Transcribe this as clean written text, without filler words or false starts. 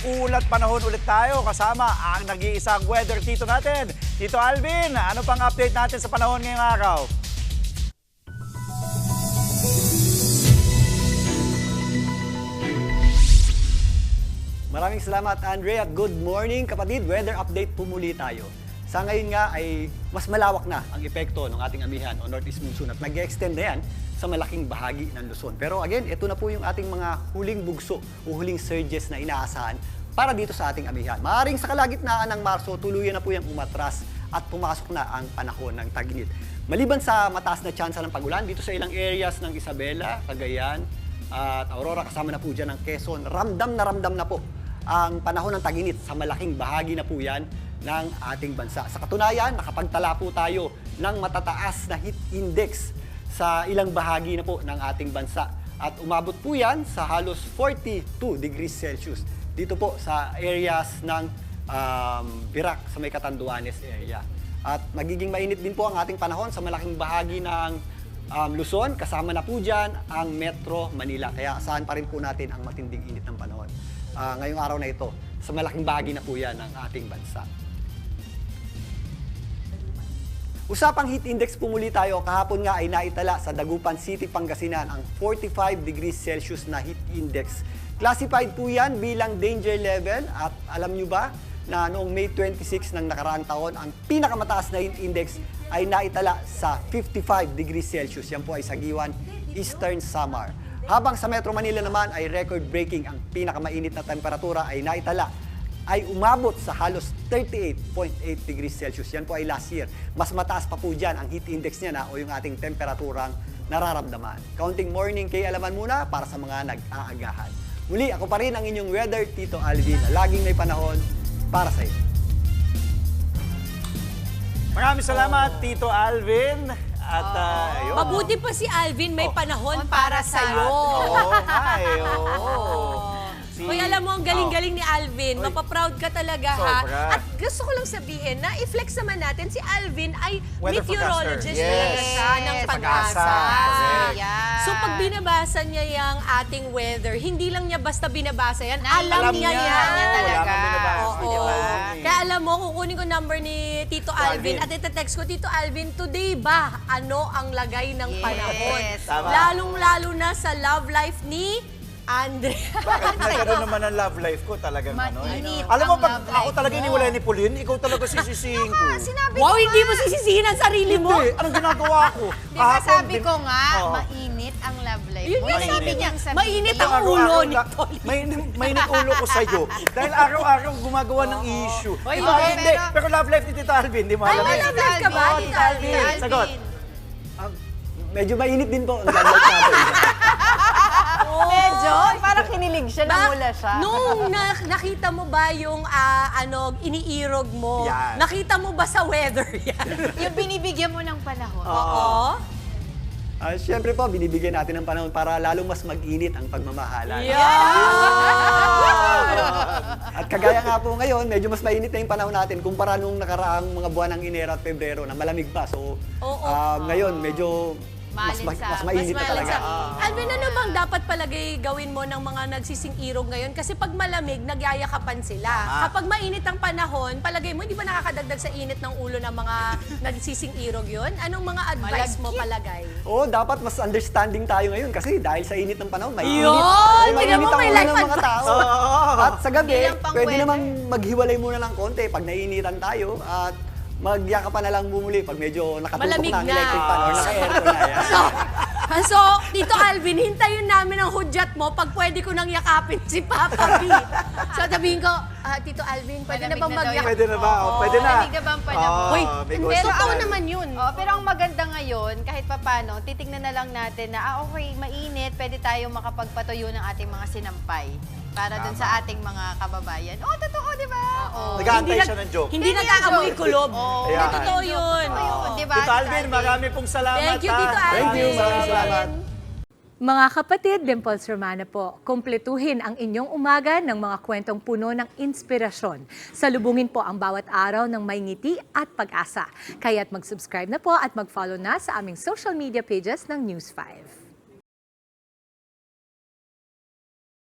uulat panahon ulit tayo kasama ang nag-iisang weather tito natin. Tito Alvin, ano pang update natin sa panahon ngayong araw? Maraming salamat, Andre, at good morning, kapatid. Weather update po muli tayo. Sa ngayon nga ay mas malawak na ang epekto ng ating amihan o northeast monsoon at nag-extend na yan sa malaking bahagi ng Luzon. Pero again, ito na po yung ating mga huling bugso o huling surges na inaasahan para dito sa ating amihan. Maaaring sa kalagitnaan ng Marso, tuluyan na po yung umatras at pumasok na ang panahon ng tag-init. Maliban sa mataas na tsansa ng pagulan, dito sa ilang areas ng Isabela, Cagayan at Aurora, kasama na po dyan ng Quezon, ramdam na po ang panahon ng tag-init sa malaking bahagi na po yan ng ating bansa. Sa katunayan, nakapagtala po tayo ng matataas na heat index sa ilang bahagi na po ng ating bansa. At umabot po yan sa halos 42 degrees Celsius dito po sa areas ng Virac sa may Catanduanes area. At magiging mainit din po ang ating panahon sa malaking bahagi ng Luzon. Kasama na po dyan ang Metro Manila. Kaya asahan pa rin po natin ang matinding init ng panahon ngayong araw na ito. Sa malaking bahagi na po yan ng ating bansa. Usapang heat index po muli tayo. Kahapon nga ay naitala sa Dagupan City, Pangasinan ang 45 degrees Celsius na heat index. Classified po yan bilang danger level at alam nyo ba na noong May 26 ng nakaraang taon, ang pinakamataas na heat index ay naitala sa 55 degrees Celsius. Yan po ay sa Giwan, Eastern Samar. Habang sa Metro Manila naman ay record-breaking, ang pinakamainit na temperatura ay naitala ay umabot sa halos 38.8 degrees Celsius. Yan po ay last year. Mas mataas pa po dyan ang heat index niya na o yung ating temperaturang nararamdaman. Counting morning kay alaman muna para sa mga nag-aagahan. Muli, ako pa rin ang inyong weather, Tito Alvin, na laging may panahon para sa iyo. Maraming salamat, Tito Alvin. At ayun. Mabuti pa si Alvin, may panahon para sa'yo. Oo, nga eh, oo. Uy, alam mo, ang galing-galing ni Alvin. Uy. Mapaproud ka talaga, Sobra. ha? At gusto ko lang sabihin na i-flex naman natin, si Alvin ay Weather meteorologist forecaster. talaga Yes. siya ng Yes. pag-asa. Pag-asa. Yeah. So, pag binabasa niya yung ating weather, hindi lang niya basta binabasa yan, Alam alam niya niya. yan. Niya talaga. Wala kang binabasa, Oo. di ba? Kaya alam mo, kukunin ko number ni Tito Alvin at ite-text ko, Tito Alvin, today ba ano ang lagay ng Yes. panahon? Tama. Lalong-lalo na sa love life ni Andre. Bakit nagkaroon naman ang love life ko talagang ano? Mainit Alam mo, ang pag love ako life talaga mo. iniwalay ni Pauline, ikaw talaga sisisihin ko. Sinabi Wow, ko hindi nga. mo sisisihin ang sarili mo. Hindi, anong ginagawa ko? Di ba sabi ko nga, Oo. mainit ang love life Yun mo. nga Mainit. sabi niya, Sabihin. mainit ang Araw-araw ulo na- ni Tolly. Mainit ulo ko sa'yo. Dahil araw-araw gumagawa ng issue. Oy, Ito, okay, hindi. pero- Pero love life ni Tito Alvin, di mo Ay, alam may eh. love life ka ba, Oo, Tito Alvin? Sagot. Medyo mainit din po ang love life natin. Medyo, parang kinilig siya, Ba- namula siya. Nung nakita mo ba yung iniirog mo, Yan. nakita mo ba sa weather yan? Yung binibigyan mo ng panahon. Oo. Siyempre po, binibigyan natin ng panahon para lalong mas mag-init ang pagmamahalan. At kagaya nga po ngayon, medyo mas mainit na yung panahon natin kumpara nung nakaraang mga buwan ng Enero at Pebrero na malamig pa. So, Oo. Ngayon, medyo mas mainit na talaga. Alvin, ano bang dapat palagay gawin mo ng mga nagsising irog ngayon? Kasi pag malamig, nagyayakapan sila. Kapag mainit ang panahon, palagay mo, hindi ba nakakadagdag sa init ng ulo ng mga nagsising irog yun? Anong mga advice mo palagay? Oo, dapat mas understanding tayo ngayon kasi dahil sa init ng panahon, mainit. Yun! Oo, Tingnan mo, ang may ulo life ng mga advice. tao. At sa gabi, Hindi lang pang pwede weather. namang maghiwalay muna ng konti pag naiinitan tayo at magyakapan na lang bumuli pag medyo nakatutok Malamig na ang na. electric fan or naka-aircon na. Yan. So, Tito Alvin, hintayin namin ang hudyat mo pag pwede ko nang yakapin si Papa B. So, sabihin ko, Tito Alvin, pwede na Malamig bang na daw magyakap? Pwede na ba? Pwede na. Malamig na ba ang panahon? Oo, Hoy, may pero gusto totoo ka. naman yun. Oh, pero ang maganda ngayon, kahit papano, titignan na lang natin na, okay, mainit, pwede tayo makapagpatuyo ng ating mga sinampay para dun sa ating mga kababayan. Oh, totoo, di ba? Oo. Nag-aantay Hindi siya ng joke. Hindi Hindi nakakamoy joke. kulob. Oo. Hindi Ayan. totoo yun. Ayun, di ba? Tito Alvin, marami pong salamat. Thank you, Tito Alvin. Thank you, maraming salamat. Mga kapatid, Dimples Romana po, kumpletuhin ang inyong umaga ng mga kwentong puno ng inspirasyon. Salubungin po ang bawat araw ng may ngiti at pag-asa. Kaya't mag-subscribe na po at mag-follow na sa aming social media pages ng News 5.